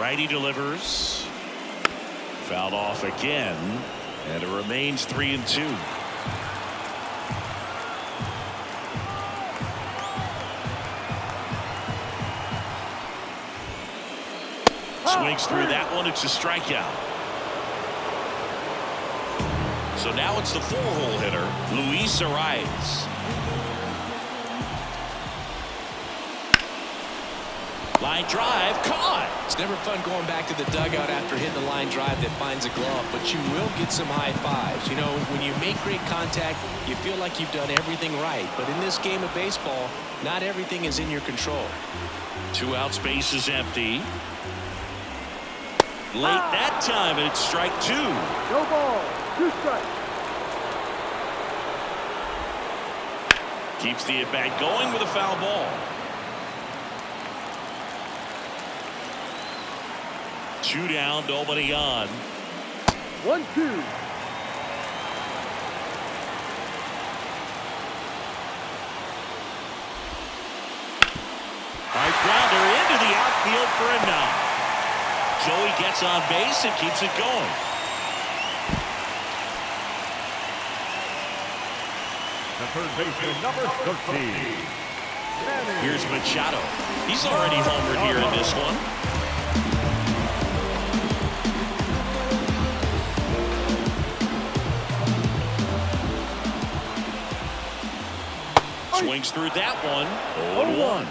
Righty delivers. Fouled off again, and it remains 3-2. Swings through that one. It's a strikeout. So now it's the four-hole hitter, Luis Arias. Line drive, caught. It's never fun going back to the dugout after hitting a line drive that finds a glove, but you will get some high fives. You know, when you make great contact, you feel like you've done everything right. But in this game of baseball, not everything is in your control. 2 out, space is empty. Late that time, and it's strike 2. No ball, 2 strikes. Keeps the at-bat going with a foul ball. 2 down, nobody on. 1-2. High grounder into the outfield for a knock. Joey gets on base and keeps it going. The third baseman, number 13. Here's Machado. He's already homered here in this one. Swings through that one. 0-1.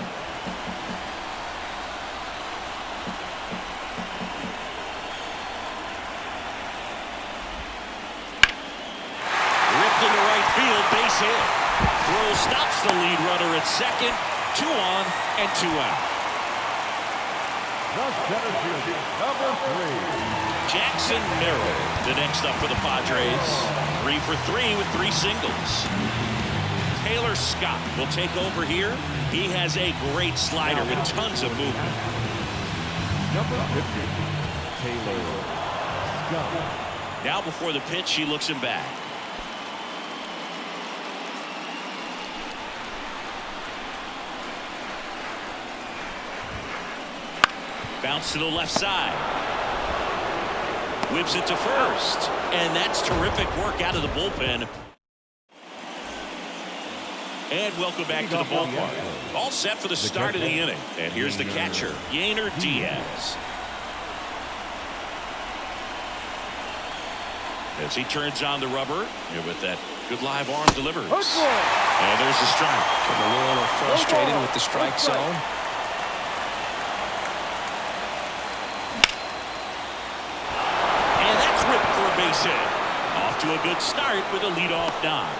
Ripped into right field, base hit. Throw stops the lead runner at second. 2 on and 2 out. The center fielder, number 3. Jackson Merrill, the next up for the Padres. 3 for 3 with 3 singles. Taylor Scott will take over here. He has a great slider with tons of movement. Number 50, Taylor Scott. Now before the pitch, he looks him back. Bounce to the left side. Whips it to first. And that's terrific work out of the bullpen. And welcome back to the ballpark. All set for the start of the inning. And here's the catcher, Yainer Diaz. As he turns on the rubber, and with that good live arm delivers. And there's a strike. Getting a little frustrated with the strike zone. And that's ripped for a base hit. Off to a good start with a leadoff knock.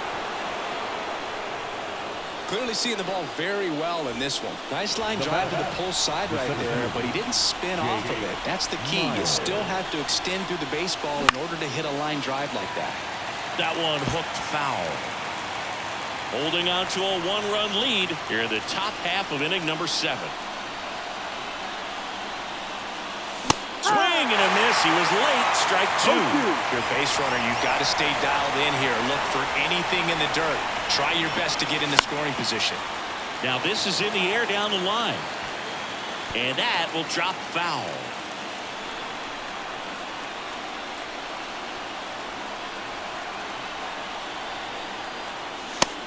Clearly seeing the ball very well in this one. Nice line drive to the pull side right there, but he didn't spin off of it. That's the key. You still have to extend through the baseball in order to hit a line drive like that. That one hooked foul. Holding on to a 1-run lead here in the top half of inning number 7. Swing and a miss. He was late. Strike 2. If you're a base runner, you've got to stay dialed in here. Look for anything in the dirt. Try your best to get in the scoring position. Now this is in the air down the line. And that will drop foul.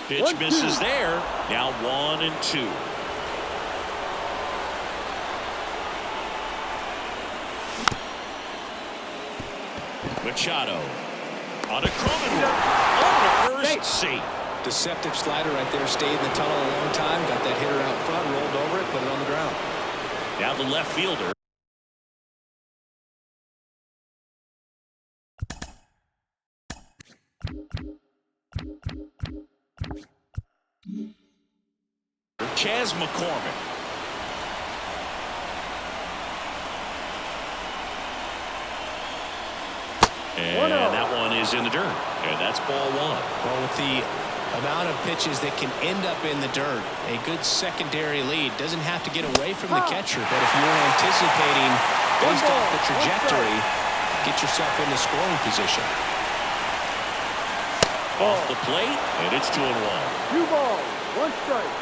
Pitch misses there. Now 1-2. Machado on a Cronenworth over to first, safe. Deceptive slider right there. Stayed in the tunnel a long time. Got that hitter out front, rolled over it, put it on the ground. Now the left fielder. Chas McCormick. And that one is in the dirt. And that's ball 1. Well, with the amount of pitches that can end up in the dirt, a good secondary lead doesn't have to get away from the catcher. But if you're anticipating, based off the trajectory, get yourself in the scoring position. Off the plate, and it's 2-1. 2 balls, 1 strike.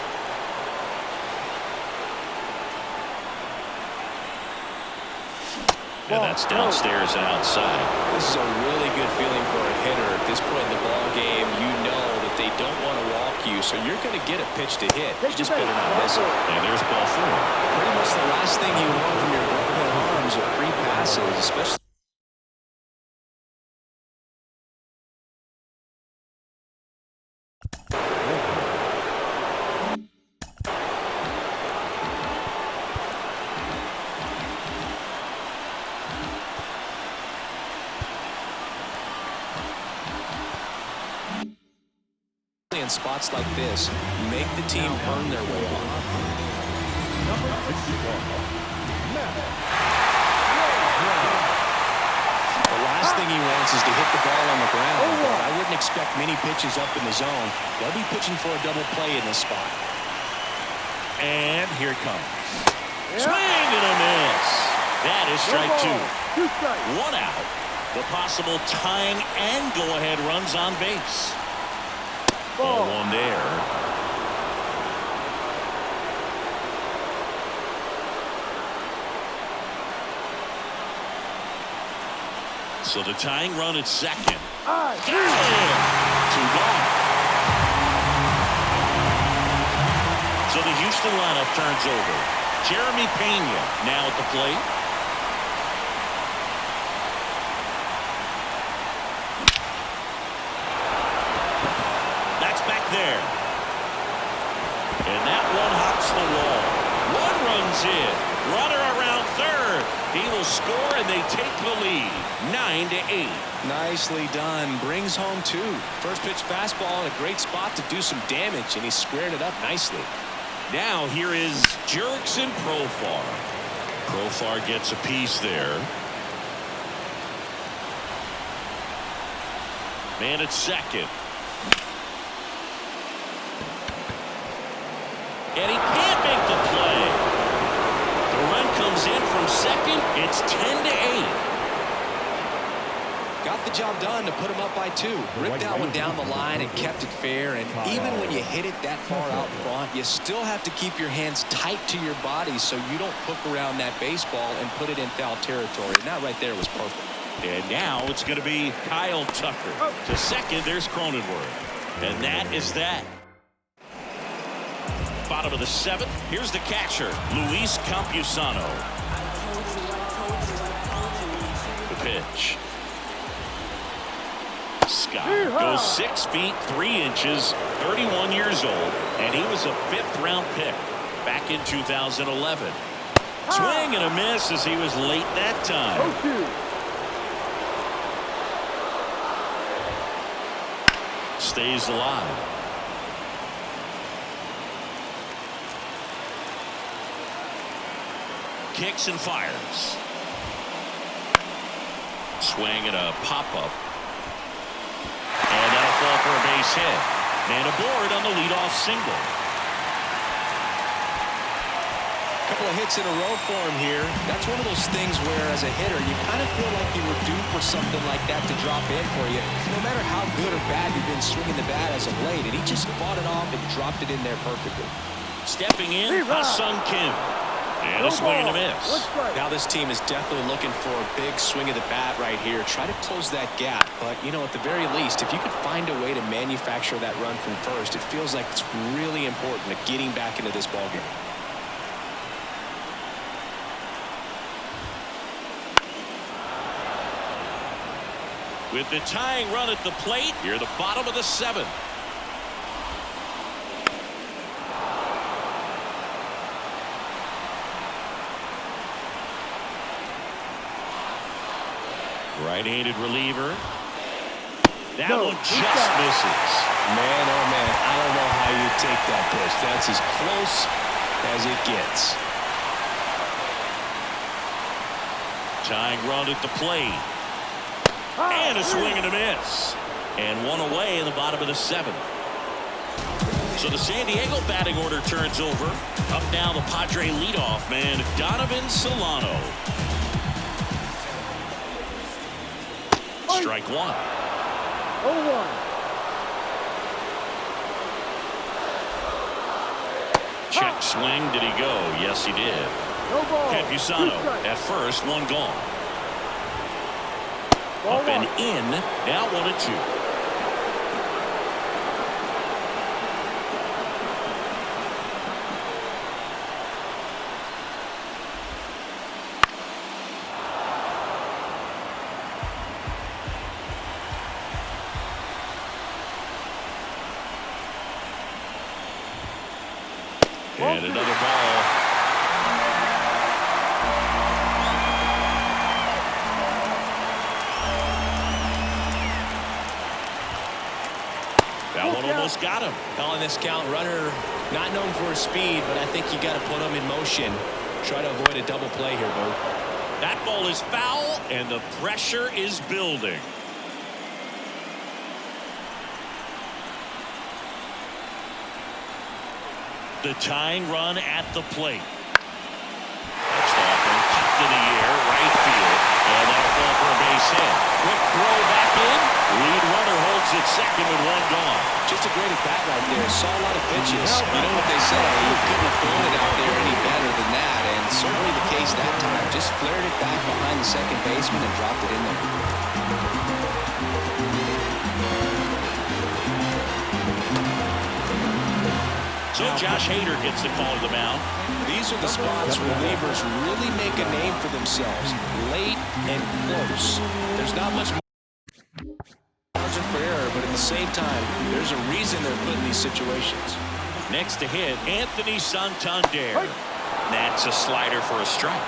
And that's downstairs and outside. This is a really good feeling for a hitter at this point in the ball game. You know that they don't want to walk you, so you're going to get a pitch to hit. You just better not miss it. And there's ball 4. Pretty much the last thing you want from your overhead arms are free passes, especially. In spots like this, make the team earn their way on. Number 61. The last thing he wants is to hit the ball on the ground. But I wouldn't expect many pitches up in the zone. They'll be pitching for a double play in this spot. And here it comes. Swing and a miss. That is strike 2. 1 out. The possible tying and go-ahead runs on base. Ball 1 there. So the tying run at second. Got it! 2 gone. So the Houston lineup turns over. Jeremy Pena now at the plate. That's back there. And that one hops the wall. 1 runs in. Runner around third. He will score and they take the lead. 9-8. Nicely done. Brings home 2. First pitch fastball in a great spot to do some damage, and he squared it up nicely. Now here is Jurickson Profar. Profar gets a piece there. Man at second. And he can't make the play. The run comes in from second. It's 10-8. Got the job done to put him up by 2. Ripped that one down the line and kept it fair. And even when you hit it that far out front, you still have to keep your hands tight to your body so you don't hook around that baseball and put it in foul territory. And that right there was perfect. And now it's going to be Kyle Tucker. To second, there's Cronenworth. And that is that. Bottom of the 7th. Here's the catcher, Luis Campusano. The pitch. Scott goes 6 feet 3 inches, 31 years old, and he was a 5th-round pick back in 2011. Swing and a miss as he was late that time. Stays alive. Kicks and fires. Swing and a pop-up. And that'll fall for a base hit. Man aboard on the leadoff single. Couple of hits in a row for him here. That's one of those things where, as a hitter, you kind of feel like you were due for something like that to drop in for you. No matter how good or bad you've been swinging the bat as of late, and he just fought it off and dropped it in there perfectly. Stepping in, Ha-Sung Kim. And a swing and a miss. Now this team is definitely looking for a big swing of the bat right here. Try to close that gap. But, you know, at the very least, if you could find a way to manufacture that run from first, it feels like it's really important to getting back into this ballgame. With the tying run at the plate, here the bottom of the 7th. Right-handed reliever. That one just misses. Man, oh man, I don't know how you take that pitch. That's as close as it gets. Tying run at the plate. And a swing and a miss. And one away in the bottom of the 7th. So the San Diego batting order turns over. Up now the Padre leadoff man, Donovan Solano. Strike 1. 0-1. Check swing. Did he go? Yes, he did. No ball. Campusano at first, 1 gone. Up and in. Now 1-2. And another ball. That one almost got him. Calling this count, runner not known for his speed, but I think you got to put him in motion. Try to avoid a double play here, Boo. That ball is foul, and the pressure is building. The tying run at the plate. Next off and popped in the air, right field. And that'll fall for a base hit. Quick throw back in. Lead runner holds it second with one gone. Just a great at-bat right there. Saw a lot of pitches. You know what they say, you couldn't have thrown it out there any better than that. And certainly the case that time. Just flared it back behind the second baseman and dropped it in there. So Josh Hader gets the call to the mound. These are the spots relievers really make a name for themselves. Late and close. There's not much margin for error, but at the same time, there's a reason they're put in these situations. Next to hit, Anthony Santander. That's a slider for a strike.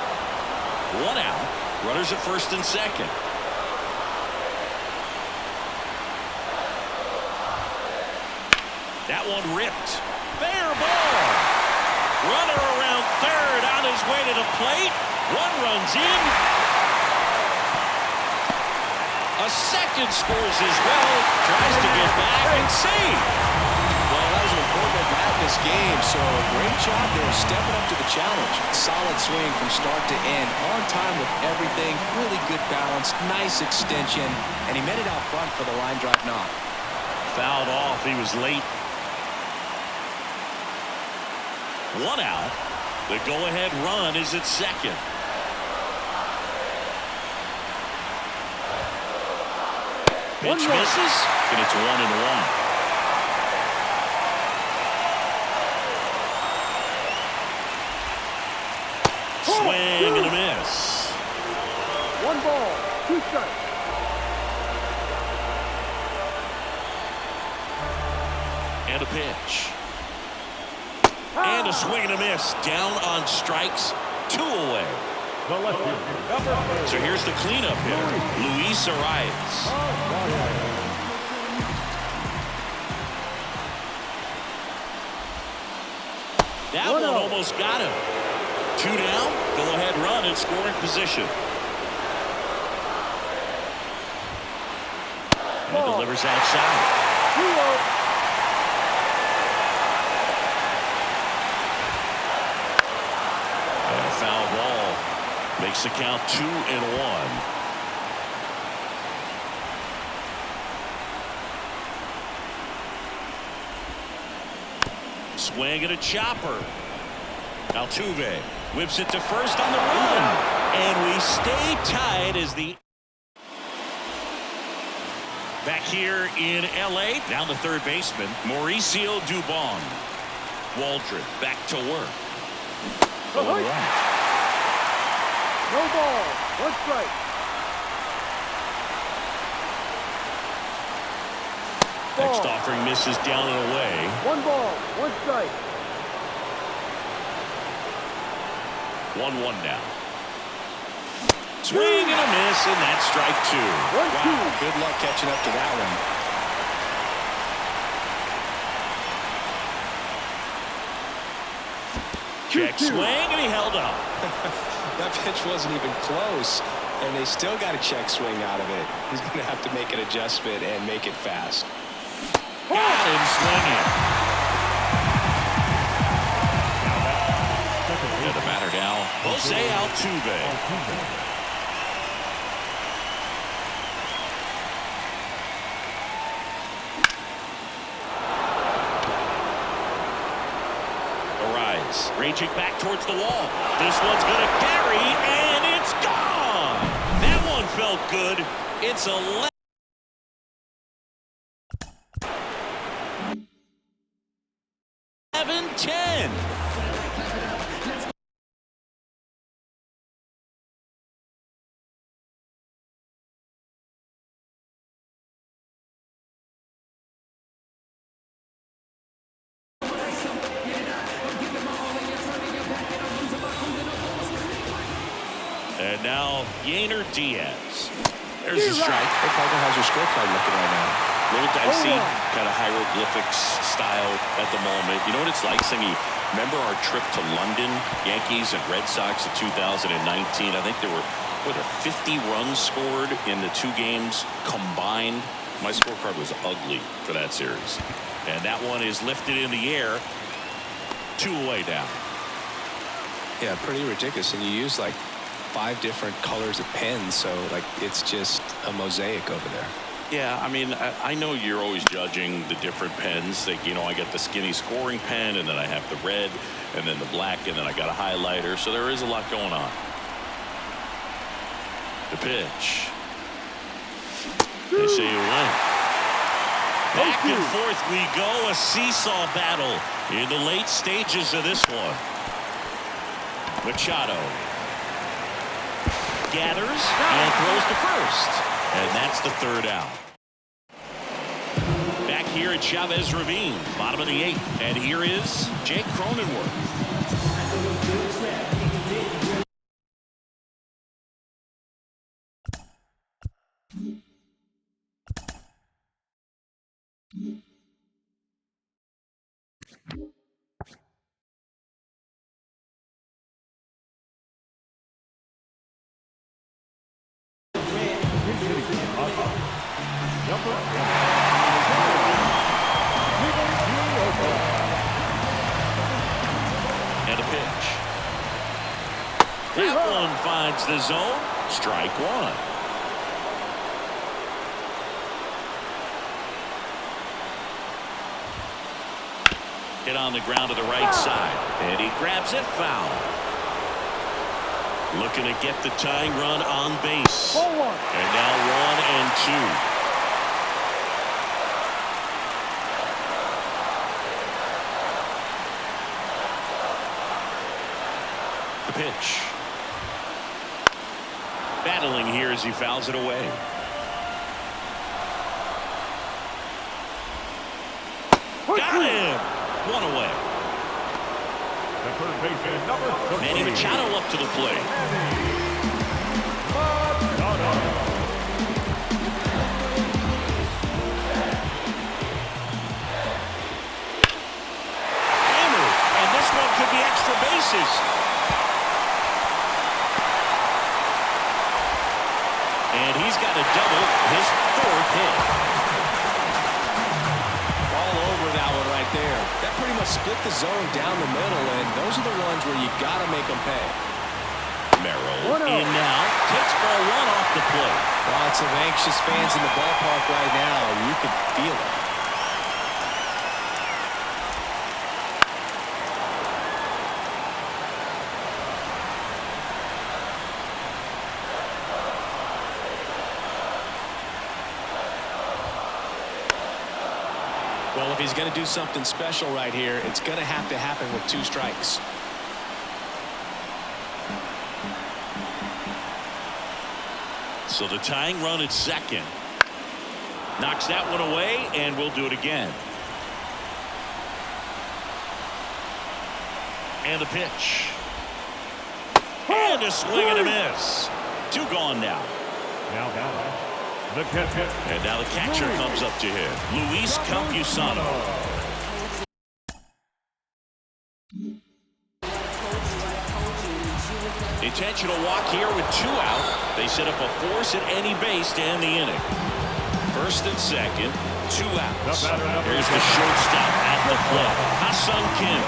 One out. Runners at first and second. That one ripped. Fair ball. Runner around third on his way to the plate. One runs in. A second scores as well. Tries to get back and save. Well, that was an important at-bat in this game, so great job there stepping up to the challenge. Solid swing from start to end. On time with everything. Really good balance. Nice extension. And he made it out front for the line drive knock. Fouled off. He was late. One out. The go-ahead run is at second. Pitch misses, and it's 1-1. Swing and a miss. 1 ball, 2 strikes. And a pitch. And a swing and a miss. Down on strikes. 2 away. The lefty, number 4. So here's the cleanup hitter, Luis Arias. That one almost got him. 2 down. Go ahead run in scoring position. And he delivers outside. Foul ball makes the count 2-1. Swing and a chopper. Altuve whips it to first on the run, and we stay tied as the back here in LA. Down the third baseman, Mauricio Dubon. Waldron back to work. No ball, 1 strike. Next offering misses down and away. 1 ball, 1 strike. 1-1 now. Swing and a miss, and that's strike 2. Wow, good luck catching up to that one. Check swing, and he held up. That pitch wasn't even close, and they still got a check swing out of it. He's going to have to make an adjustment and make it fast. Got him swinging. And the batter now, Jose Altuve. Raging back towards the wall. This one's going to carry, and it's gone. That one felt good. It's 11-10. And now Yainer Diaz. There's a strike. Hey, partner, how's your scorecard looking right now? A little dicey, kind of hieroglyphics style at the moment. You know what it's like, Singy? Remember our trip to London, Yankees and Red Sox in 2019? I think there were, 50 runs scored in the 2 games combined. My scorecard was ugly for that series. And that one is lifted in the air. 2 away down. Yeah, pretty ridiculous. And you use like 5 different colors of pens, so like it's just a mosaic over there. Yeah, I mean, I know you're always judging the different pens. Like, you know, I got the skinny scoring pen, and then I have the red, and then the black, and then I got a highlighter. So there is a lot going on. The pitch. They say you win. Back and forth we go. A seesaw battle in the late stages of this one. Machado gathers and throws to first. And that's the 3rd out. Back here at Chavez Ravine, bottom of the 8th. And here is Jake Cronenworth. And a pitch. That one finds the zone. Strike 1. Hit on the ground to the right side. And he grabs it foul. Looking to get the tying run on base. And now 1-2. The pitch. Battling here as he fouls it away. Got him! 1 away. The third baseman, number 13. Manny Machado up to the plate. Hammered, and this one could be extra bases. And he's got a double, his 4th hit. All over that one right there. That pretty much split the zone down the middle, and those are the ones where you got to make them pay. Merrill in now, takes ball 1 off the plate. Lots of anxious fans in the ballpark right now. You can feel it. Well, if he's going to do something special right here, it's going to happen with 2 strikes. So the tying run at second. Knocks that one away, and we'll do it again. And the pitch. And a swing and a miss. 2 gone now. Now, the catcher. And now the catcher comes up to him. Luis Campusano. Intentional walk here with 2 out. They set up a force at any base to end the inning. 1st and 2nd, 2 outs. Here's the shortstop at the plate. Ha-Seong Kim.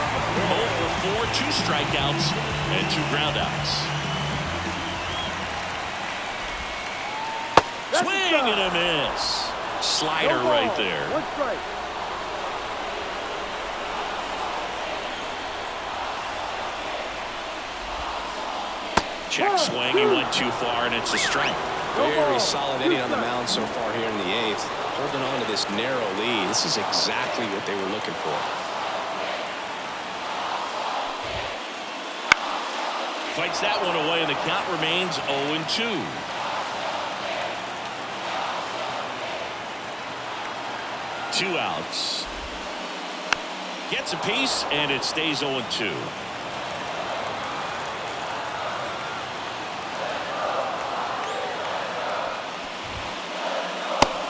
0 for 4, 2 strikeouts, and 2 groundouts. Swing and a miss. Slider right there. Check swing. He went too far, and it's a strike. Very solid inning on the mound so far here in the 8th. Holding on to this narrow lead. This is exactly what they were looking for. Fights that one away, and the count remains 0-2. Two outs. Gets a piece, and it stays 0-2.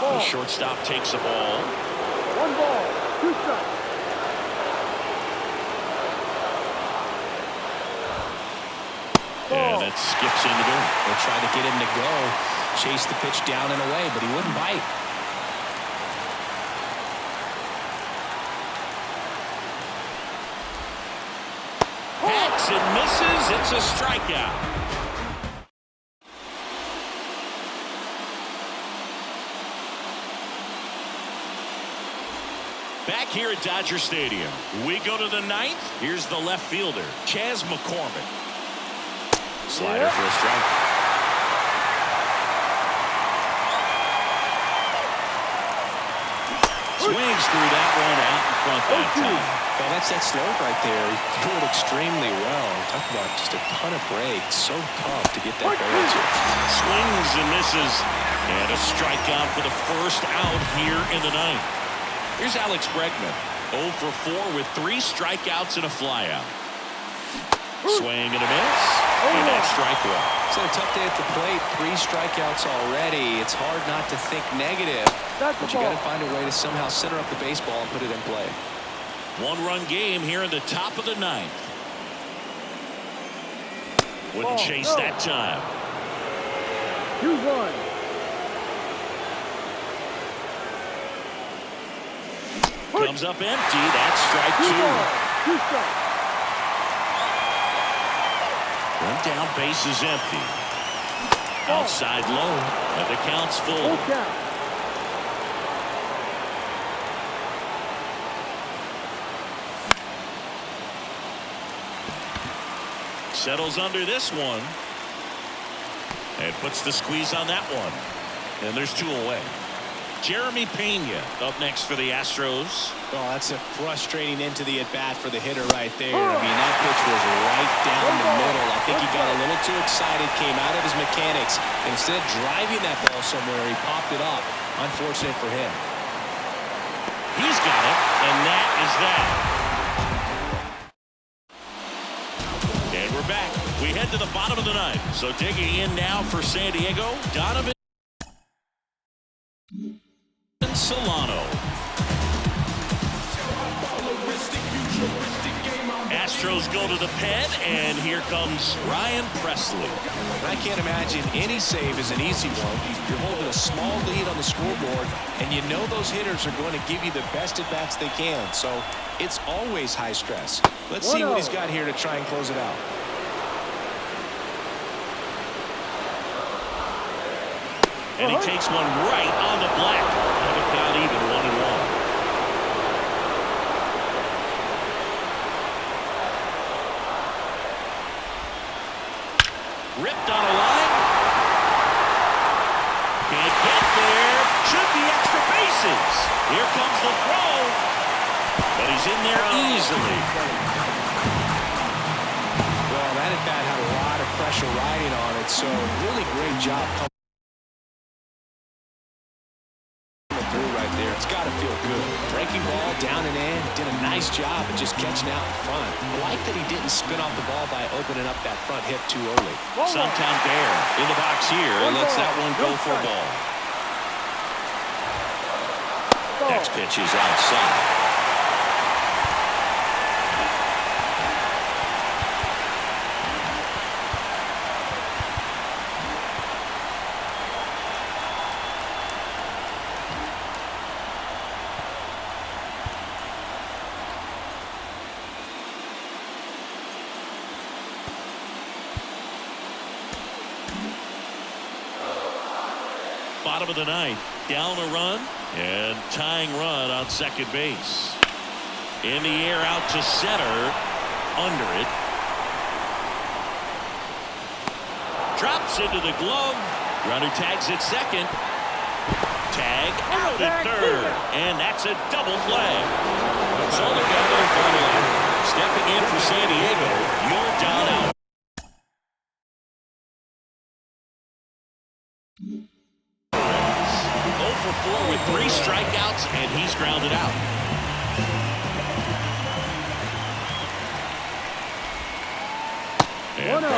The shortstop takes the ball. 1 ball, 2 strikes. And it skips into there. They tried to get him to go, chase the pitch down and away, but he wouldn't bite. Hacks and misses. It's a strikeout. Back here at Dodger Stadium, we go to the 9th. Here's the left fielder, Chas McCormick. Slider for a strike. Swings through that one out in front that time. Well, that's that slope right there. He threw it extremely well. Talk about just a ton of breaks. So tough to get that ball into. Swings and misses. And a strikeout for the first out here in the 9th. Here's Alex Bregman. 0 for 4 with 3 strikeouts and a flyout. Swing and a miss. And that's strike one. It's a tough day at the plate. 3 strikeouts already. It's hard not to think negative. But you got to find a way to somehow center up the baseball and put it in play. 1-run game here in the top of the 9th. Wouldn't chase that time. 2-1. Comes up empty. That's strike 2. 2 strikes. One down, base is empty. Outside low, and the count's full. Settles under this one. And puts the squeeze on that one. And there's 2 away. Jeremy Pena up next for the Astros. Oh, that's a frustrating into the at-bat for the hitter right there. I mean, that pitch was right down the middle. I think he got a little too excited, came out of his mechanics, and instead of driving that ball somewhere, he popped it up. Unfortunate for him. He's got it, and that is that. And we're back. We head to the bottom of the 9th. So digging in now for San Diego, Donovan Solano. Astros go to the pen, and here comes Ryan Presley. I can't imagine any save is an easy one. You're holding a small lead on the scoreboard, and you know those hitters are going to give you the best at-bats they can. So it's always high stress. Let's see what he's got here to try and close it out. And he takes one right on the black. And the count even 1-1. Ripped on a line. Can't get there. Should be extra bases. Here comes the throw. But he's in there easily. Well, that at-bat had a lot of pressure riding on it, so really great job coming through right there. It's got to feel good. Breaking ball down and in. Did a nice job of just catching out in front. I like that he didn't spin off the ball by opening up that front hip too early. Santander in the box here and lets that one go for a ball. Next pitch is outside. Bottom of the 9th, down a run and tying run on second base. In the air out to center, under it. Drops into the glove, Runner tags at second. Tag out at third. And that's a double play. So they're down to their final out. Stepping in for San Diego, you're down out. For 4 with 3 strikeouts, and he's grounded out. And ball 1.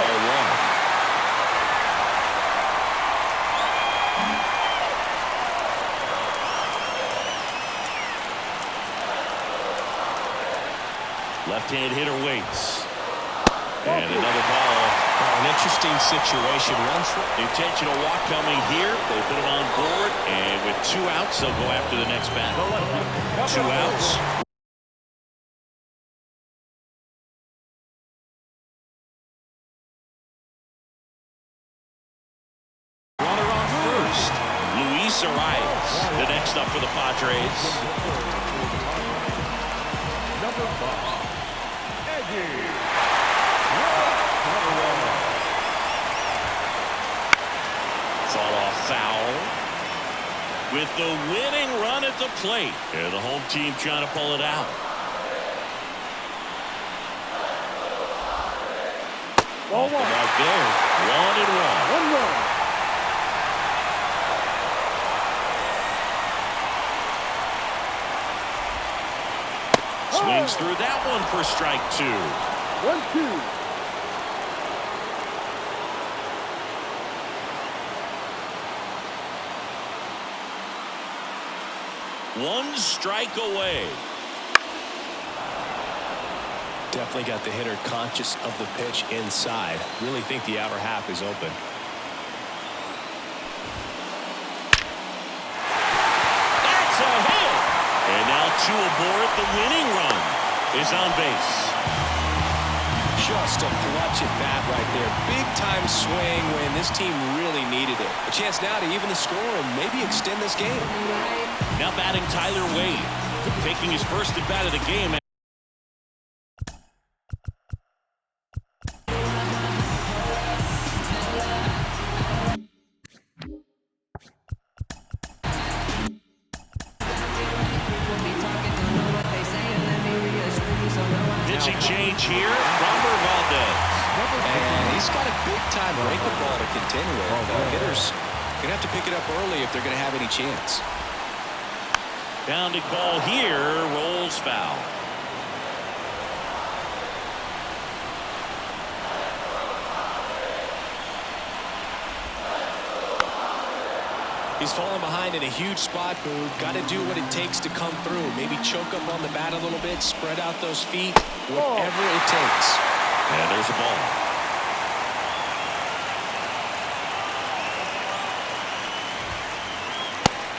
Left-hand hitter waits. And another ball. An interesting situation. Intentional walk coming here. They put him on board, and with 2 outs, they'll go after the next batter. 2 outs. Runner on first. Luis arrives. The next up for the Padres. Number 5, Eddie. Foul with the winning run at the plate. And the home team trying to pull it out. Off the mark there. 1-1. Swings through that one for strike 2. 1-2. One strike away. Definitely got the hitter conscious of the pitch inside. Really think the outer half is open. That's a hit. And now 2 aboard. The winning run is on base. Just a clutch at bat right there. Big time swing when this team really needed it. A chance now to even the score and maybe extend this game. Now batting Tyler Wade, taking his first at bat of the game. Pitching change here, Robert Valdez. And he's got a big-time breaking ball to contend with. Hitters going to have to pick it up early if they're going to have any chance. Pounding ball here, rolls foul. He's fallen behind in a huge spot, Boo. Got to do what it takes to come through. Maybe choke up on the bat a little bit, spread out those feet, whatever it takes. And there's a ball.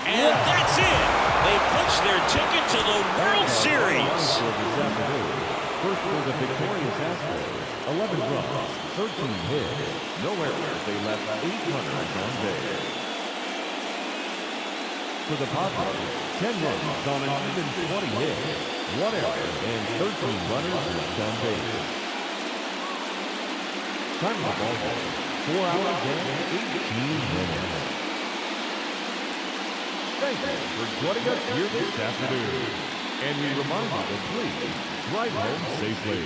And that's it. They punch their ticket to the World Series. First for the victorious Astros, 11 runs, 13 hits, no errors. They left 8 runners on base. For the Padres, 10 runs on an even 20 hits, 1 error, and 13 runners left on base. Time of the ball game, 4 hours and 18 minutes. Thank you for joining us here this afternoon. And we remind you to please drive home safely.